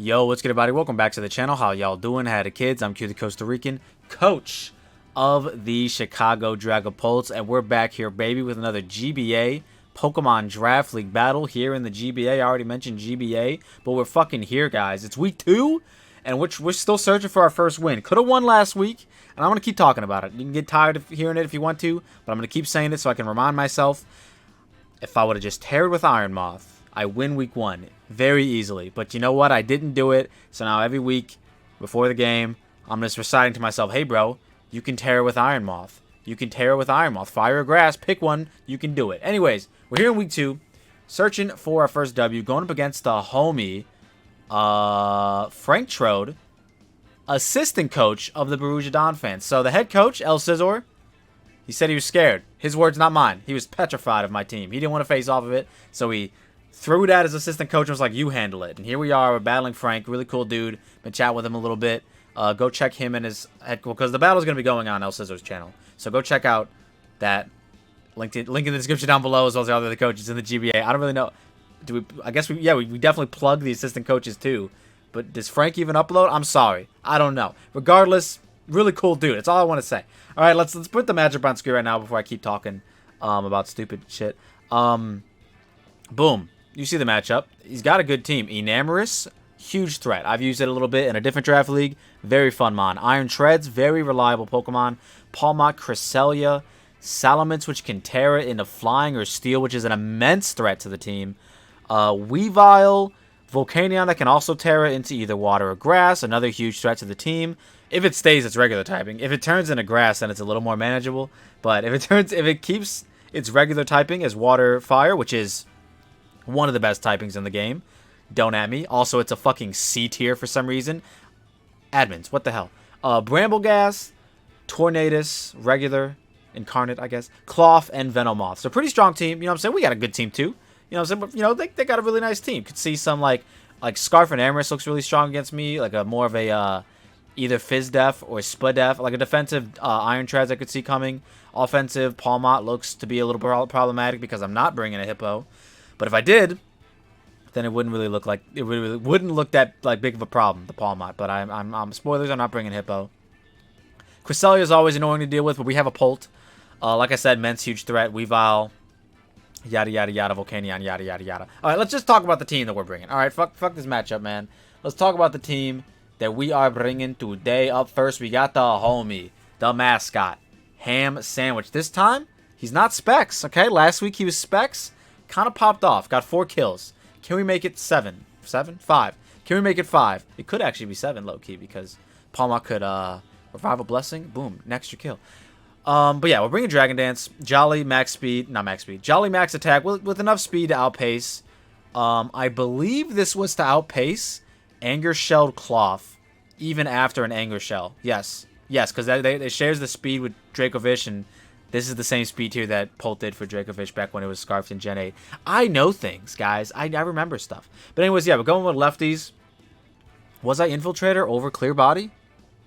Yo, what's good, everybody? Welcome back to the channel. How y'all doing? How the kids? I'm Q, the Costa Rican coach of the Chicago Dragapults, and we're back here, baby, with another GBA Pokemon Draft League battle here in the GBA. I already mentioned GBA, but we're fucking here, guys. It's week 2, and we're still searching for our first win. Could have won last week, and I'm going to keep talking about it. You can get tired of hearing it if you want to, but I'm going to keep saying it so I can remind myself. If I would have just teared with Iron Moth, I win week 1 very easily. But you know what? I didn't do it. So now every week before the game, I'm just reciting to myself, hey, bro, you can tear with Iron Moth. You can tear with Iron Moth. Fire or grass, pick one. You can do it. Anyways, we're here in week 2, searching for our first W, going up against the homie, FranCtrode, assistant coach of the Borussia Donphan. So the head coach, El Scizor, he said he was scared. His words, not mine. He was petrified of my team. He didn't want to face off of it, so he threw it at his assistant coach and was like, you handle it. And here we are. We're battling Frank. Really cool dude. Been chatting with him a little bit. Go check him and his head coach, because the battle's going to be going on El Scizor's channel. So go check out that. Link in the description down below, as well as the other coaches in the GBA. I don't really know. Do we? I guess we definitely plug the assistant coaches too. But does Frank even upload? I'm sorry. I don't know. Regardless, really cool dude. That's all I want to say. All right, let's put the matchup on screen right now before I keep talking about stupid shit. Boom. You see the matchup. He's got a good team. Enamorous, huge threat. I've used it a little bit in a different draft league. Very fun mon. Iron Treads, very reliable Pokemon. Palmot, Cresselia, Salamence, which can tear it into flying or steel, which is an immense threat to the team. Weavile, Volcanion that can also tear it into either water or grass, another huge threat to the team. If it stays its regular typing. If it turns into grass, then it's a little more manageable. But if it keeps its regular typing as water, fire, which is one of the best typings in the game, don't at me. Also, it's a fucking C tier for some reason. Admins, what the hell? Brambleghast, Tornadus, regular, incarnate, I guess, Cloth, and Venomoth. So pretty strong team. You know what I'm saying? We got a good team too. You know what I'm saying? But, you know, they got a really nice team. Could see some like Scarf and Amorous looks really strong against me. Like a more of a either Fizdef or Spadef. Like a defensive Iron Treads I could see coming. Offensive Palmot looks to be a little problematic because I'm not bringing a Hippo. But if I did, then it wouldn't really look like wouldn't look that like big of a problem, the Palmot. But I'm spoilers. I'm not bringing Hippo. Cresselia is always annoying to deal with, but we have a Pult. Like I said, Mence, huge threat. Weavile, yada, yada, yada. Volcanion, yada, yada, yada. All right, let's just talk about the team that we're bringing. All right, fuck this matchup, man. Let's talk about the team that we are bringing today. Up first, we got the homie, the mascot, Ham Sandwich. This time, he's not Specs, okay? Last week, he was Specs. Kind of popped off. Got 4 kills. Can we make it 7? 7? 5. Can we make it 5? It could actually be 7, low-key, because Palma could revive a blessing. Boom, an extra kill. But yeah, we're bringing Dragon Dance, Jolly max speed, not max speed, Jolly max attack with enough speed to outpace. I believe this was to outpace Anger Shelled Cloth, even after an Anger Shell. Yes, because it shares the speed with Dracovish, and this is the same speed tier that Pult did for Dracovish back when it was Scarfed in Gen 8. I know things, guys. I remember stuff. But anyways, yeah, we're going with lefties. Was I Infiltrator over Clear Body?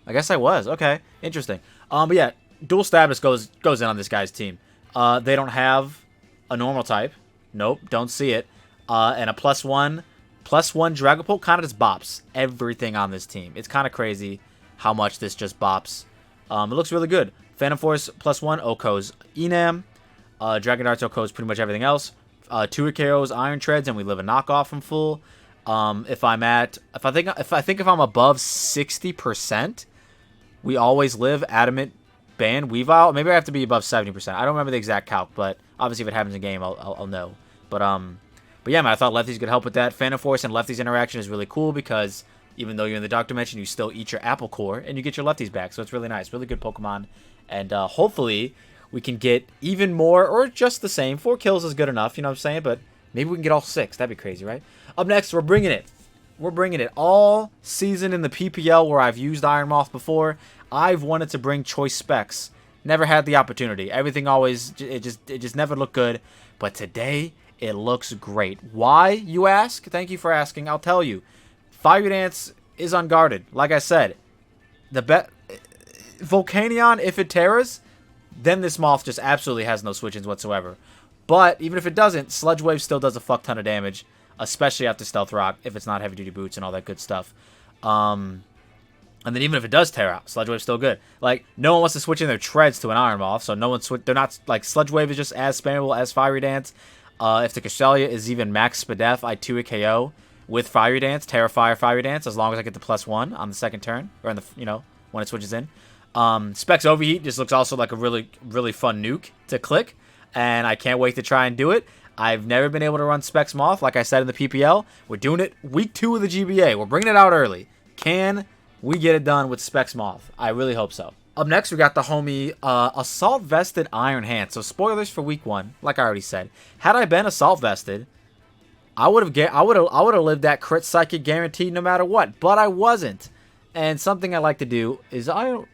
I guess I was. Okay, interesting. But yeah. Dual Status goes in on this guy's team. They don't have a normal type. Nope, don't see it. And a +1 Dragapult kind of just bops everything on this team. It's kind of crazy how much this just bops. It looks really good. Phantom Force +1 Oko's Enam. Dragon Darts Oko's pretty much everything else. 2 KO's Iron Treads, and we live a knockoff from full. If I'm above 60%, we always live Adamant. Ban Weavile. Maybe I have to be above 70%. I don't remember the exact calc, but obviously if it happens in game, I'll know. But yeah, man, I thought lefties could help with that. Phantom Force and lefties interaction is really cool because even though you're in the Dark Dimension, you still eat your Apple Core and you get your lefties back. So it's really nice, really good Pokemon, and hopefully we can get even more or just the same. 4 kills is good enough, you know what I'm saying? But maybe we can get all 6. That'd be crazy, right? Up next, we're bringing it. We're bringing it all season in the PPL where I've used Iron Moth before. I've wanted to bring Choice Specs. Never had the opportunity. Everything always, it just never looked good. But today, it looks great. Why, you ask? Thank you for asking. I'll tell you. Fire Dance is unguarded. Like I said, Volcanion, if it tears, then this Moth just absolutely has no switch-ins whatsoever. But even if it doesn't, Sludge Wave still does a fuck ton of damage. especially after Stealth Rock, if it's not heavy-duty boots and all that good stuff. And then even if it does tear out, Sludge Wave's still good. Like, no one wants to switch in their treads to an Iron Moth, so no one they're not, like, Sludge Wave is just as spammable as Fiery Dance. If the Cresselia is even max Spadef, I 2 a KO with Fiery Dance, TERA FIRE, Fiery Dance, as long as I get the +1 on the second turn, or in the, you know, when it switches in. Specs Overheat just looks also like a really, really fun nuke to click, and I can't wait to try and do it. I've never been able to run Specs Moth, like I said in the PPL. We're doing it week 2 of the GBA. We're bringing it out early. Can we get it done with Specs Moth? I really hope so. Up next, we got the homie Assault Vested Iron Hand. So spoilers for week 1, like I already said. Had I been Assault Vested, I would have lived that crit psychic guaranteed no matter what. But I wasn't. And something I like to do is Iron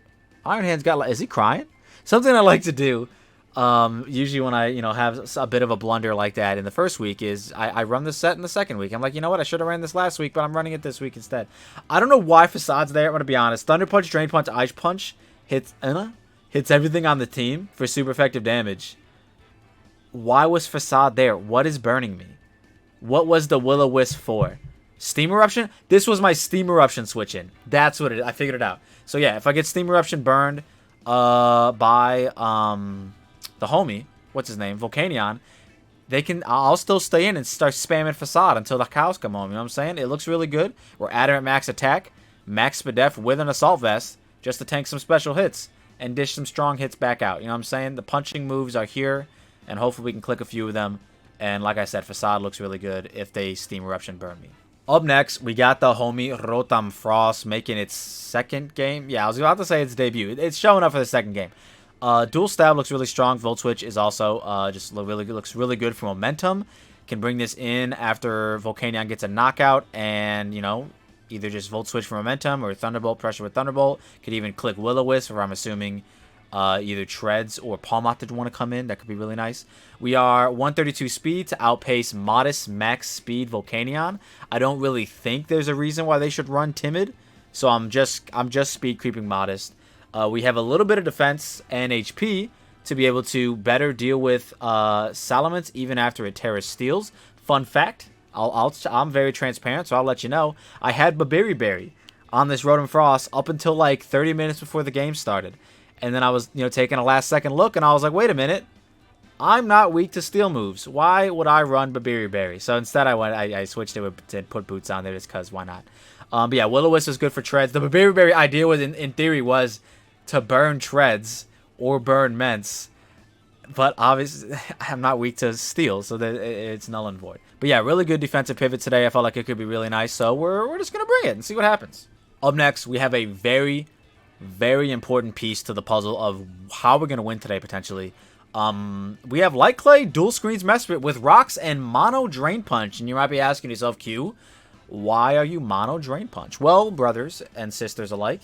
Hand's got, is he crying? Something I like to do, usually when I, have a bit of a blunder like that in the first week is I run this set in the second week. I'm like, you know what? I should have ran this last week, but I'm running it this week instead. I don't know why Facade's there. I'm going to be honest. Thunder Punch, Drain Punch, Ice Punch hits everything on the team for super effective damage. Why was Facade there? What is burning me? What was the Will-O-Wisp for? Steam Eruption? This was my Steam Eruption switch in. That's what it is. I figured it out. So yeah, if I get Steam Eruption burned by the homie, what's his name, Volcanion, I'll still stay in and start spamming Facade until the cows come home. You know what I'm saying? It looks really good. We're at her at max attack, max Spadef with an Assault Vest, just to tank some special hits and dish some strong hits back out. You know what I'm saying? The punching moves are here, and hopefully we can click a few of them. And like I said, Facade looks really good if they Steam Eruption burn me. Up next, we got the homie Rotom Frost making its second game. Yeah, I was about to say its debut. It's showing up for the second game. Dual Stab looks really strong. Volt Switch is also looks really good for momentum. Can bring this in after Volcanion gets a knockout and, either just Volt Switch for momentum or Thunderbolt, pressure with Thunderbolt. Could even click Will-O-Wisp, or I'm assuming either Treads or Palmot that want to come in. That could be really nice. We are 132 speed to outpace modest max speed Volcanion. I don't really think there's a reason why they should run Timid, so I'm just speed creeping modest. We have a little bit of defense and HP to be able to better deal with Salamence even after it Terra Steals. Fun fact, I'm very transparent, so I'll let you know. I had Babiri on this Rotom Frost up until like 30 minutes before the game started. And then I was, taking a last second look, and I was like, wait a minute. I'm not weak to steel moves. Why would I run Babiri? So instead I switched it to put boots on there just because why not? But yeah, Will-O-Wisp is good for Treads. The Babiri idea was, in theory, was to burn Treads or burn Ments. But obviously, I'm not weak to steel, so it's null and void. But yeah, really good defensive pivot today. I felt like it could be really nice, so we're just going to bring it and see what happens. Up next, we have a very, very important piece to the puzzle of how we're going to win today, potentially. We have Light Clay, Dual Screens Mesprit with Rocks and Mono Drain Punch. And you might be asking yourself, Q, why are you Mono Drain Punch? Well, brothers and sisters alike,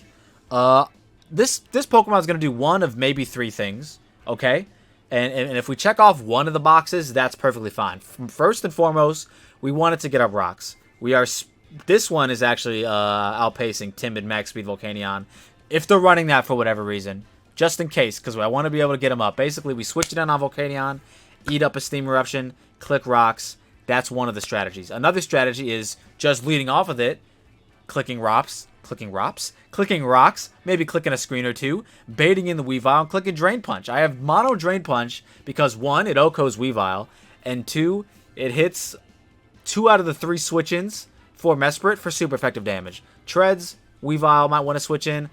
this Pokemon is going to do one of maybe 3 things, okay? And if we check off one of the boxes, that's perfectly fine. First and foremost, we want it to get up Rocks. This one is actually outpacing Timid Max Speed Volcanion. If they're running that for whatever reason, just in case, because I want to be able to get them up. Basically, we switch it in on Volcanion, eat up a Steam Eruption, click Rocks. That's one of the strategies. Another strategy is just leading off of it, clicking Rocks, maybe clicking a screen or 2, baiting in the Weavile, and clicking Drain Punch. I have Mono Drain Punch because 1, it OHKOs Weavile, and 2, it hits 2 out of the 3 switch-ins for Mesprit for super effective damage. Treads, Weavile might want to switch in.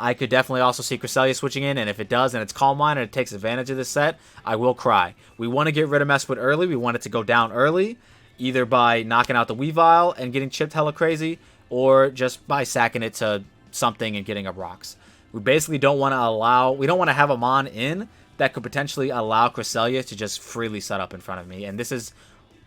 I could definitely also see Cresselia switching in, and if it does and it's Calm Mind and it takes advantage of this set, I will cry. We want to get rid of Mesprit early. We want it to go down early, either by knocking out the Weavile and getting chipped hella crazy, or just by sacking it to something and getting up Rocks. We basically don't want to have a Mon in that could potentially allow Cresselia to just freely set up in front of me, and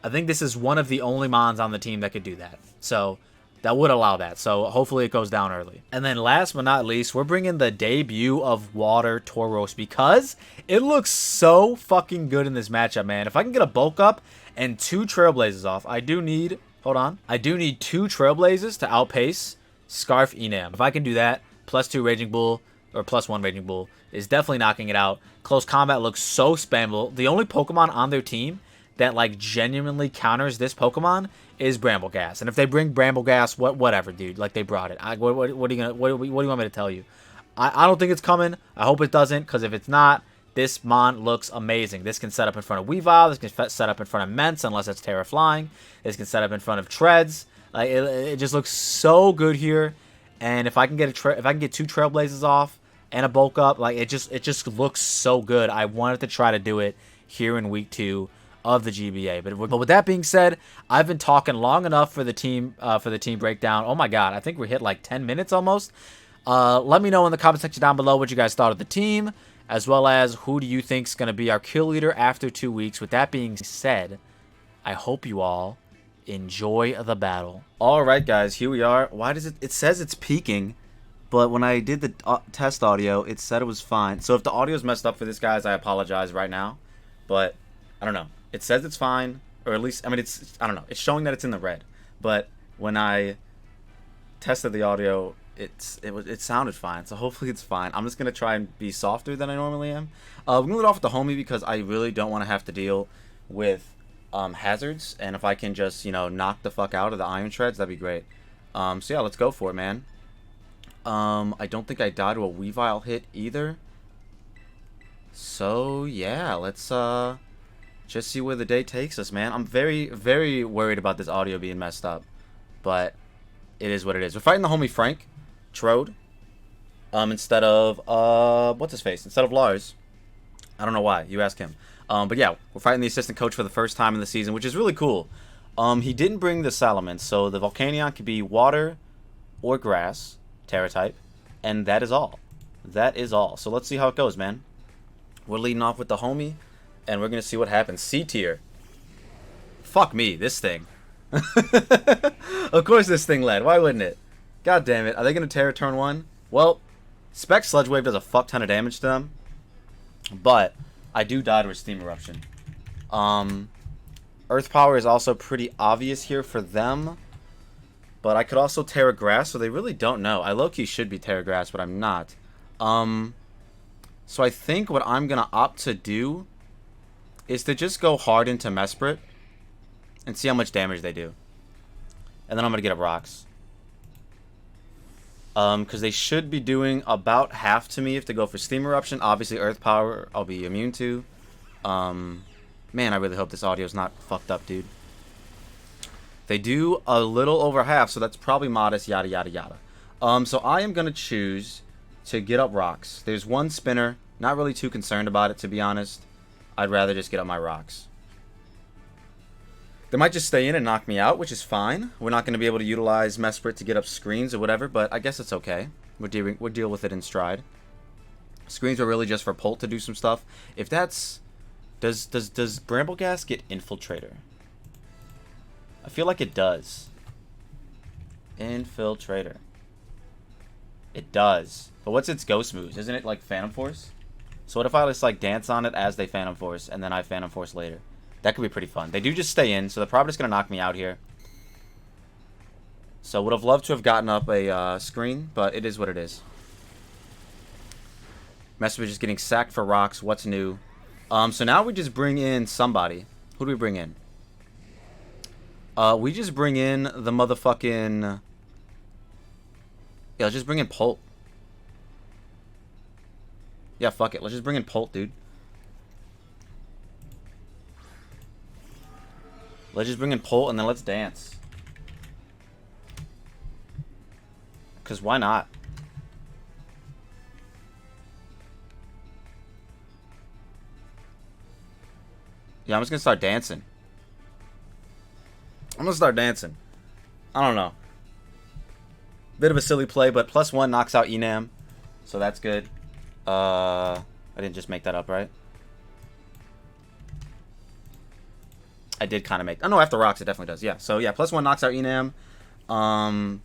I think this is one of the only Mons on the team that could do that. So that would allow that. So hopefully it goes down early. And then last but not least, we're bringing the debut of Water Tauros because it looks so fucking good in this matchup, man. If I can get a bulk up and 2 Trailblazers off, I do need 2 Trailblazers to outpace Scarf Enam. If I can do that, +2 Raging Bull, or +1 Raging Bull, is definitely knocking it out. Close Combat looks so spammable. The only Pokemon on their team that like genuinely counters this Pokemon is Brambleghast. And if they bring Brambleghast, whatever, dude. Like they brought it. What are you gonna? What do you want me to tell you? I don't think it's coming. I hope it doesn't, because if it's not, this Mon looks amazing. This can set up in front of Weavile. This can set up in front of Mence, unless it's Terra Flying. This can set up in front of Treads. Like it just looks so good here. And if I can get if I can get 2 Trailblazers off and a bulk up, like it just looks so good. I wanted to try to do it here in week 2 of the GBA. But with that being said, I've been talking long enough for the team breakdown. Oh my god, I think we hit like 10 minutes almost. Let me know in the comment section down below what you guys thought of the team, as well as who do you think is going to be our kill leader after 2 weeks. With that being said, I hope you all enjoy the battle. Alright guys, here we are. Why does it says it's peaking, but when I did the test audio, it said it was fine. So if the audio is messed up for this, guys, I apologize right now. But I don't know. It says it's fine, or at least, I mean, I don't know. It's showing that it's in the red. But when I tested the audio, it sounded fine. So hopefully it's fine. I'm just gonna try and be softer than I normally am. We're gonna lead off with the homie because I really don't want to have to deal with hazards, and if I can just, you know, knock the fuck out of the iron shreds, that'd be great. So yeah, let's go for it, man. I don't think I died to a Weavile hit either. So yeah, let's just see where the day takes us, man. I'm very, very worried about this audio being messed up, but it is what it is. We're fighting the homie FranCtrode, instead of what's his face? Instead of Lars. I don't know why. You ask him. But yeah, we're fighting the assistant coach for the first time in the season, which is really cool. He didn't bring the Salamence, so the Volcanion could be water or grass, Terra type, and that is all. That is all. So let's see how it goes, man. We're leading off with the homie, and we're going to see what happens. C tier. Fuck me, this thing. Of course this thing led. Why wouldn't it? God damn it. Are they going to Terra turn 1? Well, Spec Sludge Wave does a fuck ton of damage to them, but I do die to a Steam Eruption. Earth Power is also pretty obvious here for them, but I could also Terra Grass, so they really don't know. I low-key should be Terra Grass, but I'm not. So I think what I'm going to opt to do is to just go hard into Mesprit and see how much damage they do. And then I'm going to get up Rocks. Because they should be doing about half to me if they go for Steam Eruption. Obviously, Earth Power I'll be immune to. Man, I really hope this audio is not fucked up, dude. They do a little over half, so that's probably modest, yada, yada, yada. So I am going to choose to get up Rocks. There's one spinner. Not really too concerned about it, to be honest. I'd rather just get up my Rocks. They might just stay in and knock me out, which is fine. We're not going to be able to utilize Mesprit to get up screens or whatever, but I guess it's okay. We'll deal with it in stride. Screens are really just for Pult to do some stuff. If that's... Does Brambleghast get Infiltrator? I feel like it does. Infiltrator. It does. But what's its ghost moves? Isn't it like Phantom Force? So what if I just like dance on it as they Phantom Force and then I Phantom Force later? That could be pretty fun. They do just stay in, so they're probably just going to knock me out here. So would have loved to have gotten up a screen, but it is what it is. Message is getting sacked for Rocks. What's new? So now we just bring in somebody. Who do we bring in? We just bring in the motherfucking... Yeah, let's just bring in Pult. Yeah, fuck it. Let's just bring in Pult, dude. Let's just bring in Pult and then let's dance. Because why not? Yeah, I'm just going to start dancing. I'm going to start dancing. I don't know. Bit of a silly play, but +1 knocks out Enam. So that's good. I didn't just make that up, right? I did kind of make... Oh, no, after Rocks, it definitely does. Yeah, so yeah, +1 knocks out Enam. +1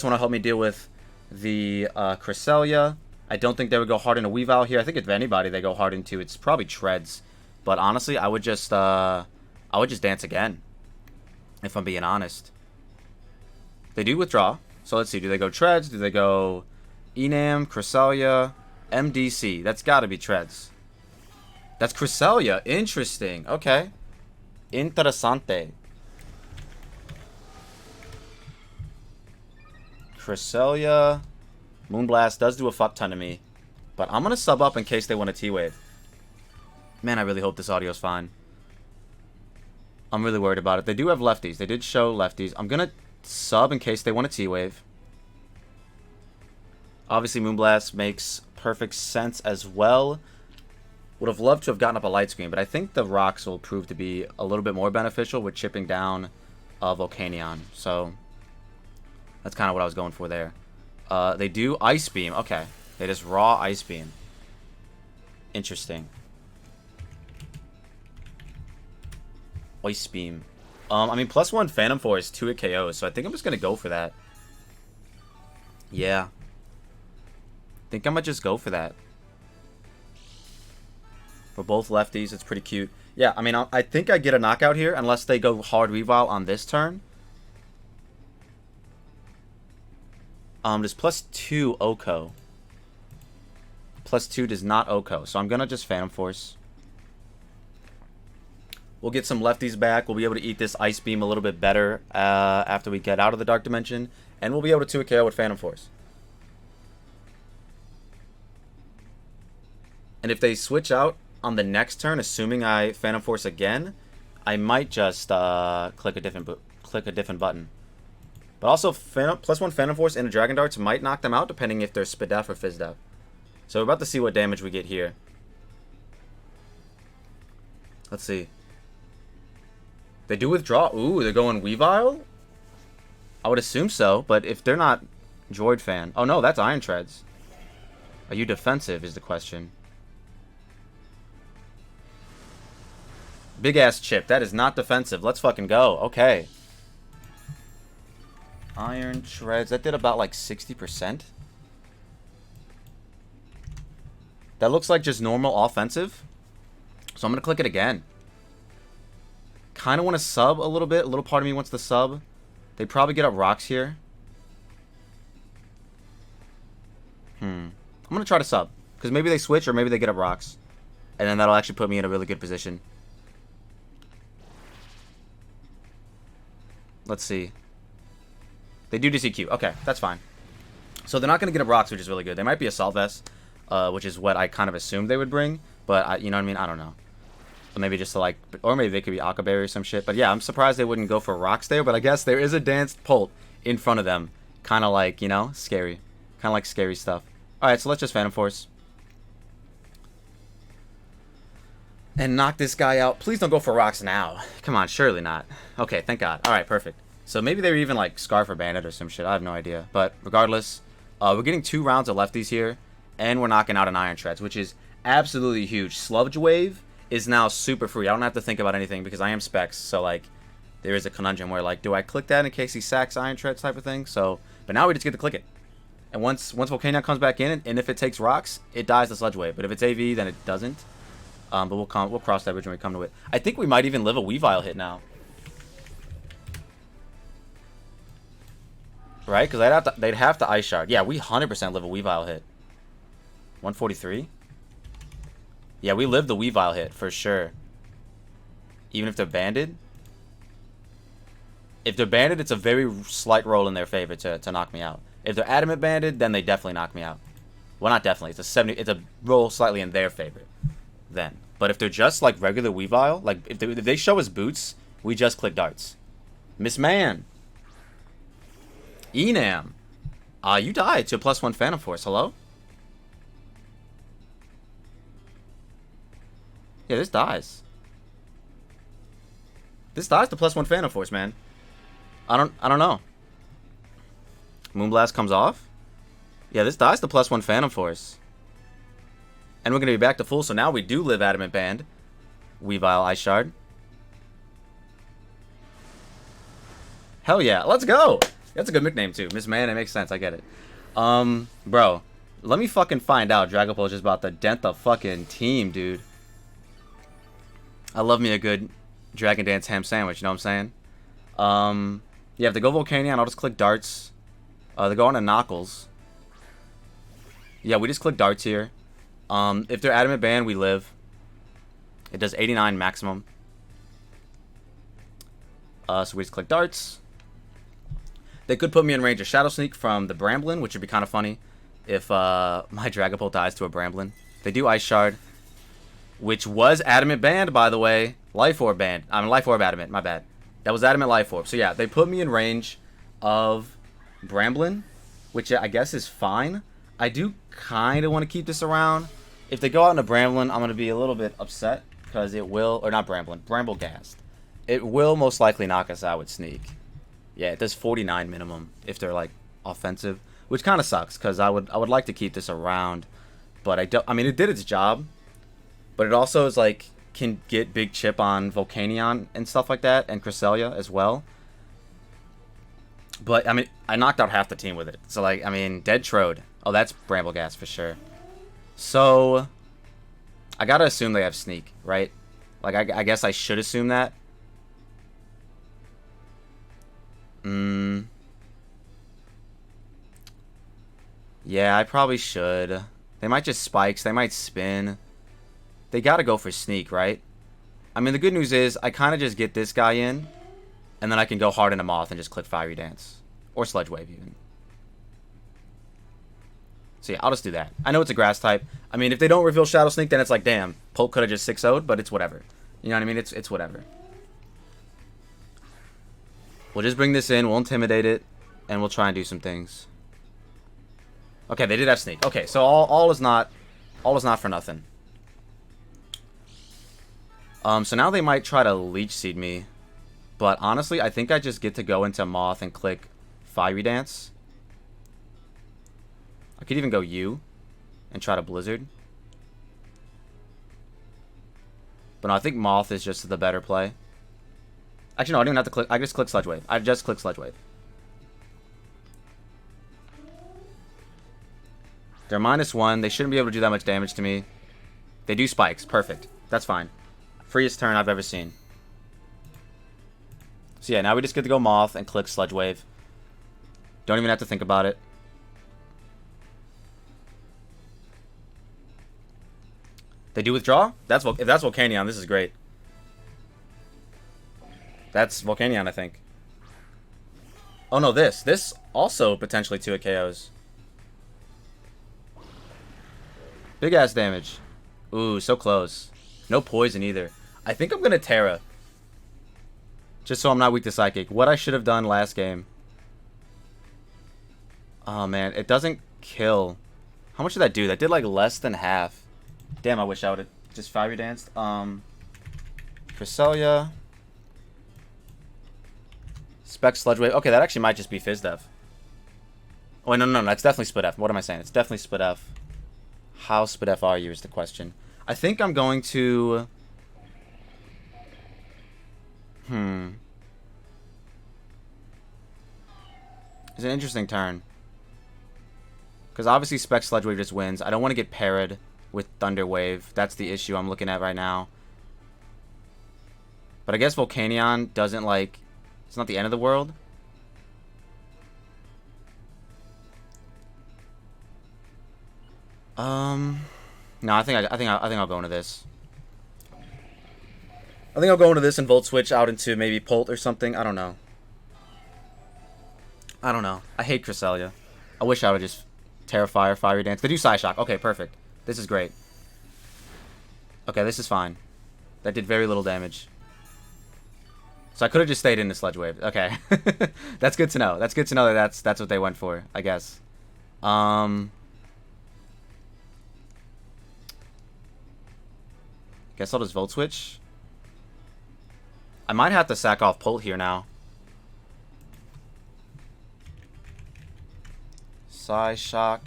will help me deal with the Cresselia. I don't think they would go hard into Weavile here. I think if anybody they go hard into, it's probably Treads. But honestly, I would just dance again, if I'm being honest. They do withdraw. So let's see. Do they go Treads? Do they go Enam, Cresselia, MDC? That's got to be Treads. That's Cresselia. Interesting. Okay. Interessante. Cresselia. Moonblast does do a fuck ton to me. But I'm going to sub up in case they want a T-Wave. Man, I really hope this audio's fine. I'm really worried about it. They do have lefties. They did show lefties. I'm going to sub in case they want a T-Wave. Obviously, Moonblast makes perfect sense as well. Would have loved to have gotten up a light screen, but I think the rocks will prove to be a little bit more beneficial with chipping down Volcanion. So that's kind of what I was going for there. They do Ice Beam. Okay. They just raw Ice Beam. Interesting. Ice Beam. I mean, +1 Phantom Force, 2-hit KOs, so I think I'm just going to go for that. Yeah. I think I might just go for that. For both lefties, it's pretty cute. Yeah, I mean, I think I get a knockout here, unless they go hard Weavile on this turn. There's +2 Oko. +2 does not Oko, so I'm going to just Phantom Force. We'll get some lefties back. We'll be able to eat this Ice Beam a little bit better after we get out of the Dark Dimension. And we'll be able to 2-hit KO with Phantom Force. And if they switch out on the next turn, assuming I Phantom Force again, I might just click a different button. But also, +1 Phantom Force into Dragon Darts might knock them out, depending if they're Spadef or Fizdef. So we're about to see what damage we get here. Let's see. They do withdraw. Ooh, they're going Weavile? I would assume so, but if they're not Droid fan... Oh no, that's Iron Treads. Are you defensive is the question. Big ass chip. That is not defensive. Let's fucking go. Okay. Iron Treads. That did about like 60%. That looks like just normal offensive. So I'm going to click it again. Kind of want to sub a little bit. A little part of me wants to sub. They probably get up rocks here. I'm going to try to sub. Because maybe they switch or maybe they get up rocks. And then that'll actually put me in a really good position. Let's see. They do DCQ. Okay, that's fine. So they're not going to get up rocks, which is really good. They might be Assault Vest, which is what I kind of assumed they would bring. But, you know what I mean? I don't know. Or maybe just to like... Or maybe they could be Akaberry or some shit. But yeah, I'm surprised they wouldn't go for rocks there. But I guess there is a Danced Pult in front of them. Kind of like, you know, scary. Kind of like scary stuff. Alright, so let's just Phantom Force. And knock this guy out. Please don't go for rocks now. Come on, surely not. Okay, thank God. Alright, perfect. So maybe they were even like Scarf or Bandit or some shit. I have no idea. But regardless, we're getting 2 rounds of lefties here. And we're knocking out an Iron Treads, which is absolutely huge. Sludge Wave is now super free. I don't have to think about anything because I am Specs. So, like, there is a conundrum where, like, do I click that in case he sacks Iron Treads type of thing? So, but now we just get to click it. And once Volcanion comes back in, and if it takes rocks, it dies the Sludge Wave. But if it's AV, then it doesn't. But we'll cross that bridge when we come to it. I think we might even live a Weavile hit now. Right? Because they'd have to Ice Shard. Yeah, we 100% live a Weavile hit. 143? Yeah, we live the Weavile hit, for sure. Even if they're banded? If they're banded, it's a very slight roll in their favor to knock me out. If they're adamant banded, then they definitely knock me out. Well, not definitely. It's a roll slightly in their favor. Then. But if they're just, like, regular Weavile, like, if they show us boots, we just click darts. Miss Man. Enam. You died to a +1 Phantom Force. Hello? Yeah, this dies. This dies to +1 Phantom Force, man. I don't know. Moonblast comes off. Yeah, this dies to +1 Phantom Force. And we're going to be back to full, so now we do live Adamant Band. Weavile Ice Shard. Hell yeah, let's go! That's a good nickname too. Miss Man, it makes sense, I get it. Bro, let me fucking find out. Dragapult is just about to dent the fucking team, dude. I love me a good Dragon Dance ham sandwich, you know what I'm saying? Yeah, if they go Volcanion, I'll just click darts. They go on to Knuckles. Yeah, we just click darts here. If they're Adamant Band, we live. It does 89 maximum. So we just click darts. They could put me in range of Shadow Sneak from the Bramblin, which would be kind of funny if my Dragapult dies to a Bramblin. They do Ice Shard, which was Adamant banned, by the way. Life Orb banned. Life Orb Adamant, my bad. That was Adamant Life Orb. So yeah, they put me in range of Bramblin, which I guess is fine. I do kind of want to keep this around. If they go out into Bramblin, I'm going to be a little bit upset because it will, or not Bramblin, Bramblegast. It will most likely knock us out with Sneak. Yeah, it does 49 minimum if they're like offensive, which kind of sucks because I would like to keep this around, but I don't. I mean, it did its job, but it also is like can get big chip on Volcanion and stuff like that, and Cresselia as well. But I mean, I knocked out half the team with it. So like, I mean, Dead Trode. Oh, that's Brambleghast for sure. So I gotta assume they have Sneak, right? Like, I guess I should assume that. Yeah, I probably should. They might just Spikes. They might spin. They gotta go for Sneak, right? I mean, the good news is I kind of just get this guy in, and then I can go hard into Moth and just click Fiery Dance. Or Sludge Wave, even. So yeah, I'll just do that. I know it's a grass type. I mean, if they don't reveal Shadow Sneak, then it's like, damn, Pulp could have just 6-0'd, but it's whatever. You know what I mean? It's whatever. We'll just bring this in, we'll intimidate it, and we'll try and do some things. Okay, they did have Sneak. Okay, so all is not for nothing. So now they might try to Leech Seed me. But honestly, I think I just get to go into Moth and click Fiery Dance. I could even go U and try to Blizzard. But no, I think Moth is just the better play. Actually, no, I don't even have to click. I just click Sludge Wave. I just click Sludge Wave. They're -1. They shouldn't be able to do that much damage to me. They do Spikes. Perfect. That's fine. Freest turn I've ever seen. So yeah, now we just get to go Moth and click Sludge Wave. Don't even have to think about it. They do withdraw? If that's Volcanion, this is great. That's Volcanion, I think. Oh no, this also potentially 2 KOs. Big ass damage. Ooh, so close. No poison either. I think I'm gonna Tera. Just so I'm not weak to Psychic. What I should have done last game. Oh man, it doesn't kill. How much did that do? That did like less than half. Damn, I wish I would have just Fiery Danced. Cresselia. Spec Sludge Wave. Okay, that actually might just be Fizz Def. Oh, no, that's definitely Split F. What am I saying? It's definitely Split F. How Split F are you is the question. I think I'm going to... It's an interesting turn. Because obviously Spec Sludge Wave just wins. I don't want to get parried with Thunder Wave. That's the issue I'm looking at right now. But I guess Volcanion doesn't like... It's not the end of the world. No, I think I'll go into this. I think I'll go into this and Volt Switch out into maybe Pult or something. I don't know. I hate Cresselia. I wish I would just Tera Fire, Fiery Dance. They do Psyshock. Okay, perfect. This is great. Okay, this is fine. That did very little damage. So I could have just stayed in the Sludge Wave. Okay. That's good to know. That's good to know that that's what they went for, I guess. Guess I'll just Volt Switch. I might have to sack off Pult here now. Psyshock.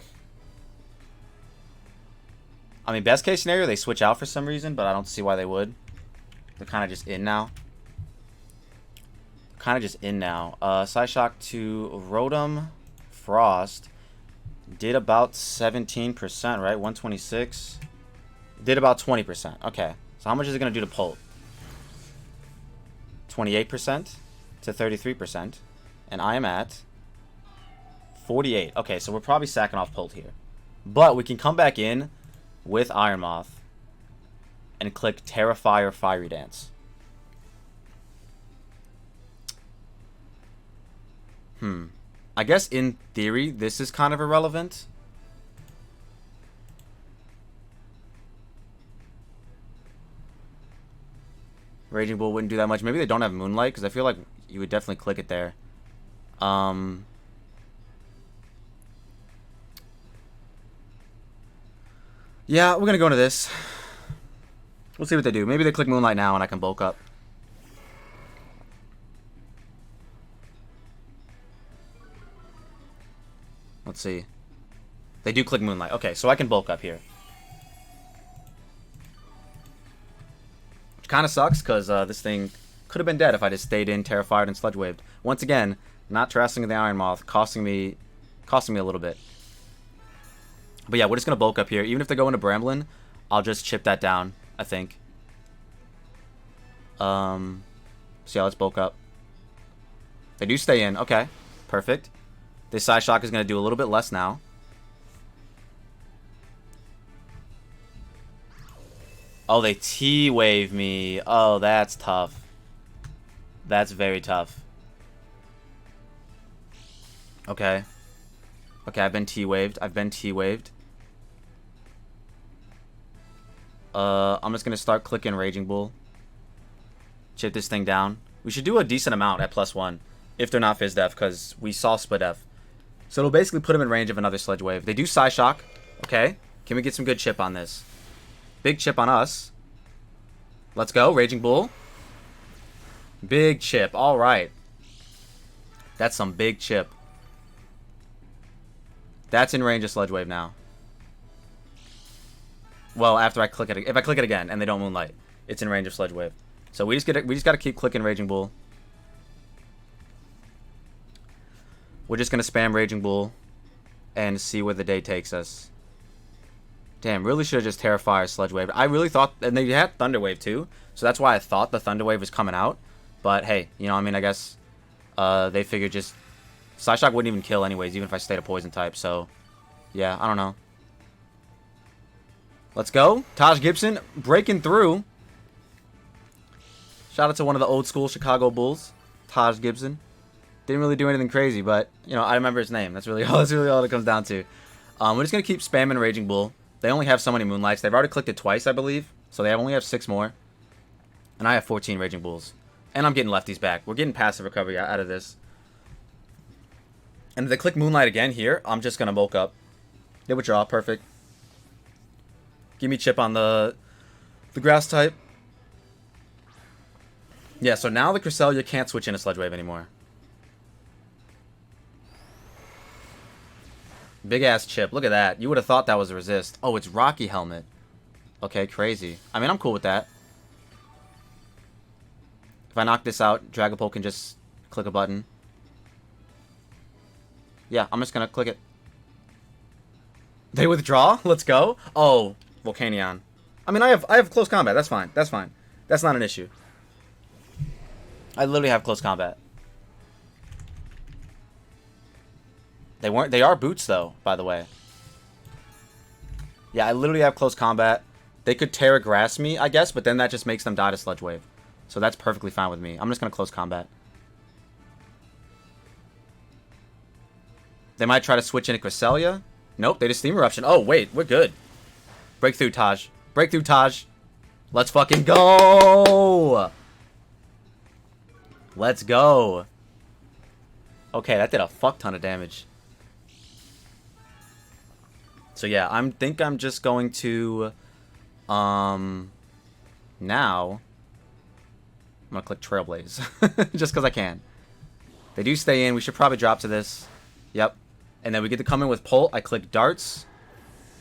I mean, best case scenario, they switch out for some reason, but I don't see why they would. They're kind of just in now. Psyshock to Rotom Frost. Did about 17%, right? 126. Did about 20%. Okay. So how much is it going to do to Pult? 28% to 33%. And I am at 48. Okay, so we're probably sacking off Pult here. But we can come back in with Iron Moth and click Tera Fire, Fiery Dance. I guess in theory, this is kind of irrelevant. Raging Bull wouldn't do that much. Maybe they don't have Moonlight, because I feel like you would definitely click it there. Yeah, we're going to go into this. We'll see what they do. Maybe they click Moonlight now and I can bulk up. Let's see. They do click Moonlight. Okay, so I can bulk up here. Which kind of sucks, because this thing could have been dead if I just stayed in, TERA FIRE'd, and Sludge Waved. Once again, not trusting the Iron Moth, costing me a little bit. But yeah, we're just going to bulk up here. Even if they go into Bramblin, I'll just chip that down, I think. So yeah, let's bulk up. They do stay in. Okay, perfect. This Side Shock is going to do a little bit less now. Oh, they T-wave me. Oh, that's tough. That's very tough. Okay. Okay, I've been T-waved. I'm just going to start clicking Raging Bull. Chip this thing down. We should do a decent amount at +1 if they're not Fizz Def, because we saw Split Def. So it'll basically put them in range of another Sledge Wave. They do Side Shock. Okay. Can we get some good chip on this? Big chip on us. Let's go. Raging Bull. Big chip. All right. That's some big chip. That's in range of Sludge Wave now. Well, after I click it, if I click it again and they don't Moonlight, it's in range of Sludge Wave. So we just gotta keep clicking Raging Bull. We're just gonna spam Raging Bull and see where the day takes us. Damn, really should have just TERA FIRE Sludge Wave. I really thought, and they had Thunder Wave too, so that's why I thought the Thunder Wave was coming out. But hey, you know, I mean, I guess they figured just Side Shock wouldn't even kill anyways, even if I stayed a Poison type. So yeah, I don't know. Let's go. Taj Gibson breaking through. Shout out to one of the old school Chicago Bulls, Taj Gibson. Didn't really do anything crazy, but you know, I remember his name. That's really all it comes down to. We're just gonna keep spamming Raging Bull. They only have so many Moonlights. They've already clicked it twice, I believe. So they only have 6 more. And I have 14 Raging Bulls. And I'm getting lefties back. We're getting passive recovery out of this. And if they click Moonlight again here, I'm just gonna bulk up. They withdraw, perfect. Give me chip on the grass type. Yeah, so now the Cresselia can't switch into Sludge Wave anymore. Big ass chip. Look at that. You would have thought that was a resist. Oh, it's Rocky Helmet. Okay, crazy. I mean, I'm cool with that. If I knock this out, Dragapult can just click a button. Yeah, I'm just gonna click it. They withdraw? Let's go. Oh, Volcanion. I mean, I have close combat. That's fine. That's fine. That's not an issue. I literally have close combat. They are boots though, by the way. Yeah, I literally have close combat. They could Terra Grass me, I guess, but then that just makes them die to Sludge Wave. So that's perfectly fine with me. I'm just gonna close combat. They might try to switch into Cresselia. Nope, they just Steam Eruption. Oh, wait, we're good. Breakthrough Taj. Breakthrough Taj. Let's fucking go! Let's go. Okay, that did a fuck ton of damage. So yeah, I think I'm just going to now I'm gonna click Trailblaze. Just because I can. They do stay in. We should probably drop to this. Yep. And then we get to come in with Pult. I click Darts.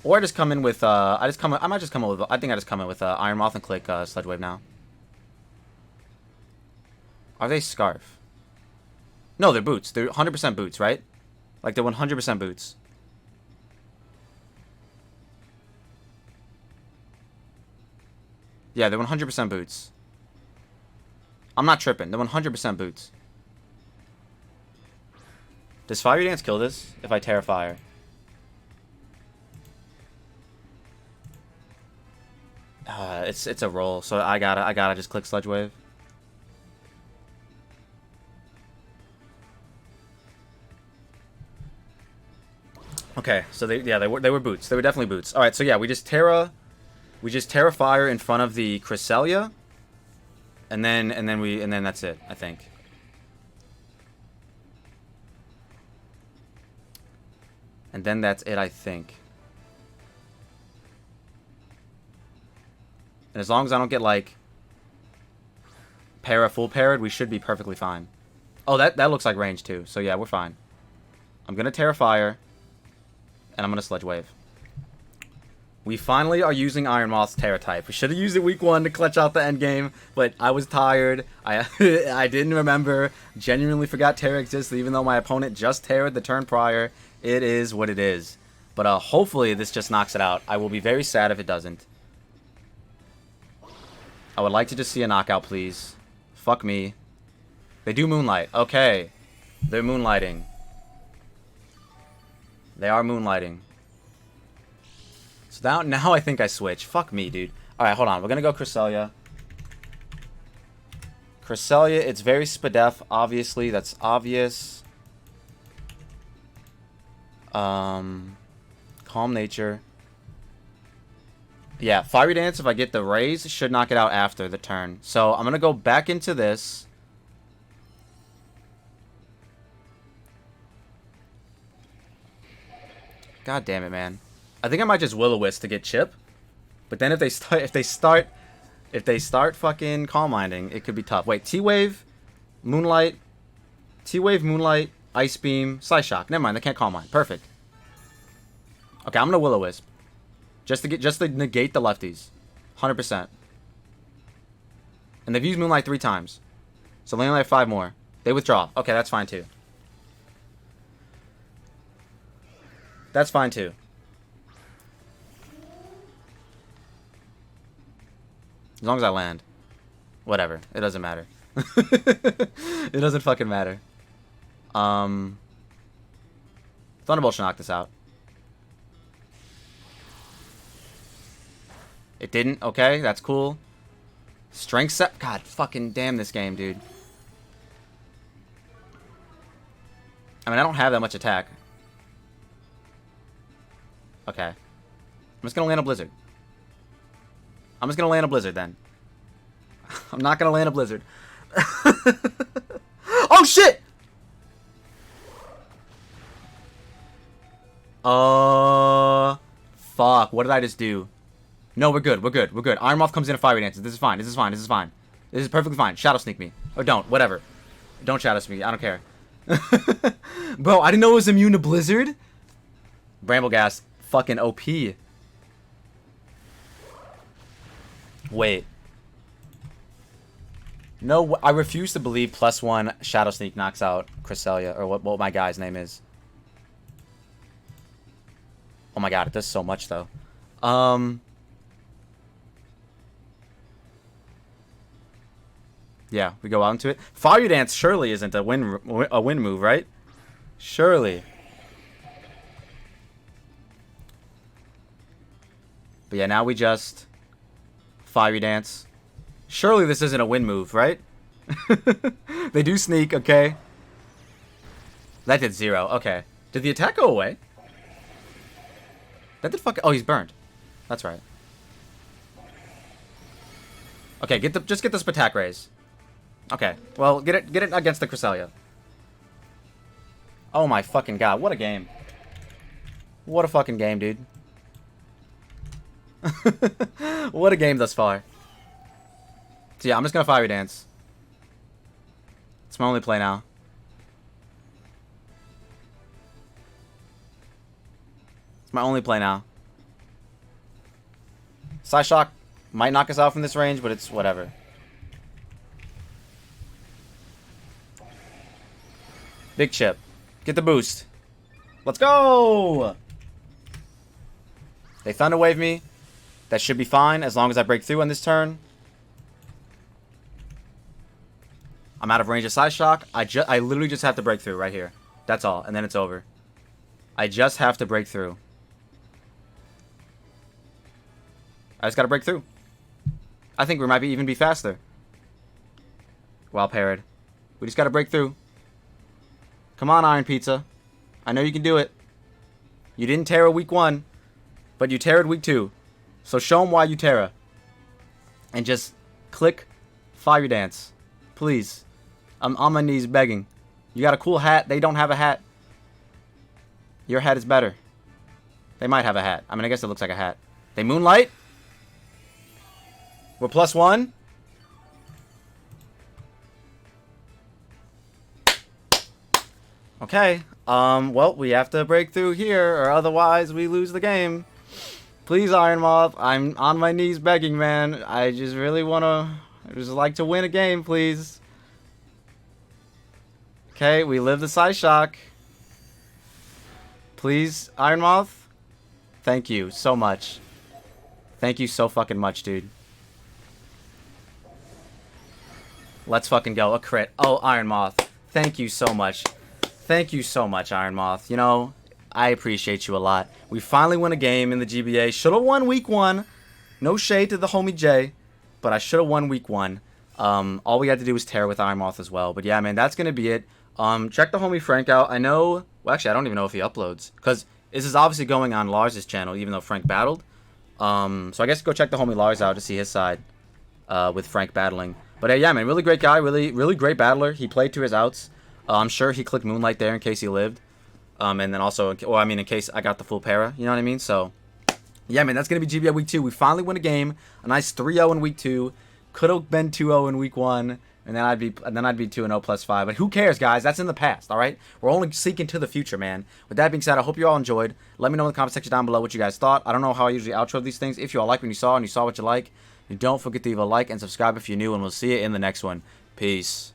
Or I just come in with I might just come in with Iron Moth and click Sludge Wave now. Are they Scarf? No, they're boots. They're 100% boots, right? Like, they're 100% boots. Yeah, they're 100% boots. I'm not tripping. They're 100% boots. Does Fire Dance kill this if I TERA FIRE? It's a roll, so I gotta just click Sludge Wave. Okay, so they were boots. They were definitely boots. All right, so yeah, we just Tera Fire in front of the Cresselia, and then that's it, I think. And then that's it, I think. And as long as I don't get like full parried, we should be perfectly fine. Oh, that looks like range too. So yeah, we're fine. I'm gonna Tera Fire, and I'm gonna Sledge Wave. We finally are using Iron Moth's Tera type. We should have used it week 1 to clutch out the end game, but I was tired. I didn't remember. Genuinely forgot Tera existed, even though my opponent just Tera'd the turn prior. It is what it is. But hopefully this just knocks it out. I will be very sad if it doesn't. I would like to just see a knockout, please. Fuck me. They do Moonlight. Okay. They're moonlighting. They are moonlighting. So now I think I switch. Fuck me, dude. Alright, hold on. We're going to go Cresselia. Cresselia, it's very Spadef, obviously. That's obvious. Calm Nature. Yeah, Fiery Dance, if I get the raise, should knock it out after the turn. So I'm going to go back into this. God damn it, man. I think I might just Will-O-Wisp to get chip. But then if they start fucking Calm Minding, it could be tough. Wait, T-Wave, Moonlight, Ice Beam, Psyshock. Never mind, they can't Calm Mind. Perfect. Okay, I'm gonna Will-O-Wisp. Just to negate the lefties. 100%. And they've used Moonlight 3 times. So they only have 5 more. They withdraw. Okay, that's fine too. That's fine too. As long as I land. Whatever. It doesn't matter. It doesn't fucking matter. Thunderbolt should knock this out. It didn't. Okay, that's cool. Strength set. God fucking damn this game, dude. I mean, I don't have that much attack. Okay. I'm just gonna land a Blizzard. I'm just gonna land a Blizzard then. I'm not gonna land a Blizzard. Oh shit! Fuck. What did I just do? No, we're good. We're good. We're good. Iron Moth comes in and Fiery Dances. This is fine. This is fine. This is fine. This is perfectly fine. Shadow Sneak me. Or don't. Whatever. Don't Shadow Sneak me. I don't care. Bro, I didn't know it was immune to Blizzard. Brambleghast. Fucking OP. Wait. No, I refuse to believe +1 Shadow Sneak knocks out Cresselia. Or what my guy's name is. Oh my god, it does so much though. Yeah, we go out into it. Fire Dance surely isn't a win move, right? Surely. But yeah, now we just Fiery Dance. Surely this isn't a win move, right? They do sneak, okay. That did 0. Okay. Did the attack go away? That did fucking... Oh, he's burned. That's right. Okay, just get this attack raise. Okay. Well, get it against the Cresselia. Oh my fucking god, what a game. What a fucking game, dude. What a game thus far. So yeah, I'm just gonna Fiery Dance. It's my only play now. It's my only play now. Psyshock might knock us out from this range, but it's whatever. Big chip. Get the boost. Let's go! They Thunder Wave me. That should be fine as long as I break through on this turn. I'm out of range of Psyshock. I literally just have to break through right here. That's all. And then it's over. I just have to break through. I just gotta break through. I think we might even be faster. Well parried. We just gotta break through. Come on, Iron Pizza. I know you can do it. You didn't Tera week 1, but you Tera'd week 2. So show them why you Tera. And just click Fire Dance. Please. I'm on my knees begging. You got a cool hat. They don't have a hat. Your hat is better. They might have a hat. I mean, I guess it looks like a hat. They Moonlight. We're +1. Okay. Well, we have to break through here, or otherwise we lose the game. Please, Iron Moth. I'm on my knees begging, man. I just really wanna... I just like to win a game, please. Okay, we live the Psy Shock. Please, Iron Moth. Thank you so much. Thank you so fucking much, dude. Let's fucking go. A crit. Oh, Iron Moth. Thank you so much. Thank you so much, Iron Moth. You know, I appreciate you a lot. We finally won a game in the GBA. Should have won week 1. No shade to the homie Jay, but I should have won week 1. All we had to do was Tera with Iron Moth as well. But yeah, man, that's going to be it. Check the homie Frank out. I know... Well, actually, I don't even know if he uploads. Because this is obviously going on Lars' channel, even though Frank battled. So I guess go check the homie Lars out to see his side with Frank battling. But yeah, man, really great guy. Really great battler. He played to his outs. I'm sure he clicked Moonlight there in case he lived. And then also, well, I mean, in case I got the full para. You know what I mean? So, yeah, man, that's going to be GBA week 2. We finally win a game. A nice 3-0 in week 2. Could have been 2-0 in week 1. And then I'd be 2-0 +5. But who cares, guys? That's in the past, all right? We're only seeking to the future, man. With that being said, I hope you all enjoyed. Let me know in the comment section down below what you guys thought. I don't know how I usually outro these things. If you all like what you saw and you saw what you like, don't forget to leave a like and subscribe if you're new, and we'll see you in the next one. Peace.